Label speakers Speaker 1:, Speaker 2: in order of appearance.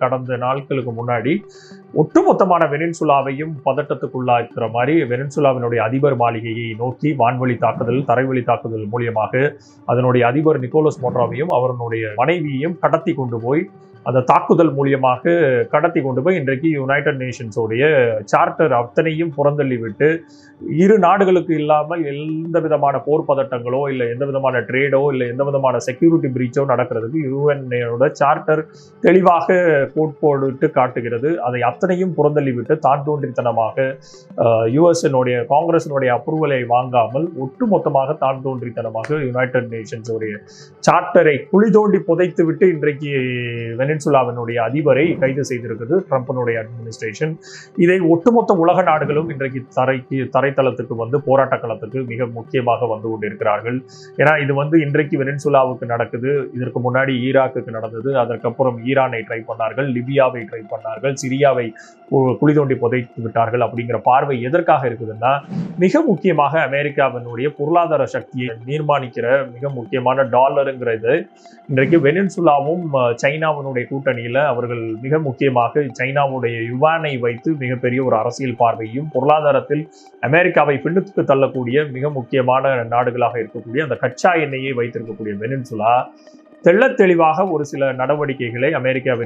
Speaker 1: கடந்த நாட்களுக்கு முன்னாடி ஒட்டுமொத்தமான வெனின்சுலாவையும் பதட்டத்துக்குள்ளாக்குற மாதிரி வெனின்சுலாவினுடைய அதிபர் மாளிகையை நோக்கி வான்வழி தாக்குதல், தரைவழி தாக்குதல் மூலியமாக அதனுடைய அதிபர் நிக்கோலஸ் மோட்ரோவையும் அவருடைய மனைவியையும் கடத்தி கொண்டு போய் அந்த தாக்குதல் மூலியமாக கடத்தி கொண்டு போய் இன்றைக்கு யுனைடெட் நேஷன்ஸோடைய சார்ட்டர் அத்தனையும் புறந்தள்ளி விட்டு இரு நாடுகளுக்கு இல்லாமல் எந்த விதமான போர் பதட்டங்களோ இல்லை எந்த விதமான ட்ரேடோ இல்லை எந்த விதமான செக்யூரிட்டி பிரீச்சோ நடக்கிறதுக்கு யுஎன்னோட சார்ட்டர் தெளிவாக கோட்போட்டு காட்டுகிறது. அதை அத்தனையும் புறந்தள்ளி விட்டு தான் தோன்றித்தனமாக யுஎஸ்னுடைய காங்கிரசினுடைய அப்ரூவலை வாங்காமல் ஒட்டுமொத்தமாக தான் தோன்றித்தனமாக யுனைடெட் நேஷன்ஸோடைய சார்ட்டரை குழி தோண்டி புதைத்து விட்டு இன்றைக்கு வெனின்சுலாவினுடைய அதிபரை கைது செய்திருக்கிறது ட்ரம்பினுடைய அட்மினிஸ்ட்ரேஷன். இதை ஒட்டுமொத்த உலக நாடுகளும் இன்றைக்கு தரைத்தளத்துக்கு வந்து போராட்ட களத்துக்கு மிக முக்கியமாக வந்து கொண்டிருக்கிறார்கள். ஏன்னா இது வந்து இன்றைக்கு வெனின்சுலாவுக்கு நடக்குது, இதற்கு முன்னாடி ஈராக்குக்கு நடந்தது, அதற்கப்புறம் ஈரானை ட்ரை பண்ணார்கள், லிபியாவை ட்ரை பண்ணார்கள், சிரியாவை குழி தோண்டி புதைத்து விட்டார்கள். அப்படிங்கிற பார்வை எதற்காக இருக்குதுன்னா, மிக முக்கியமாக அமெரிக்காவினுடைய பொருளாதார சக்தியை தீர்மானிக்கிற மிக முக்கியமான டாலருங்கிறது இன்றைக்கு வெனின்சுலாவும் சைனாவினுடைய கூட்டணியில அவர்கள் மிக முக்கியமாக சைனாவுடைய யுவானை வைத்து மிகப்பெரிய ஒரு அரசியல் பார்வையும் பொருளாதாரத்தில் அமெரிக்காவை பின்னுக்கு தள்ளக்கூடிய மிக முக்கியமான நாடுகளாக இருக்கக்கூடிய அந்த கச்சா எண்ணெயை வைத்திருக்கக்கூடிய வெனின்சுலா தெள்ளத் தெளிவாக ஒரு சில நடவடிக்கைகளை அமெரிக்காவின்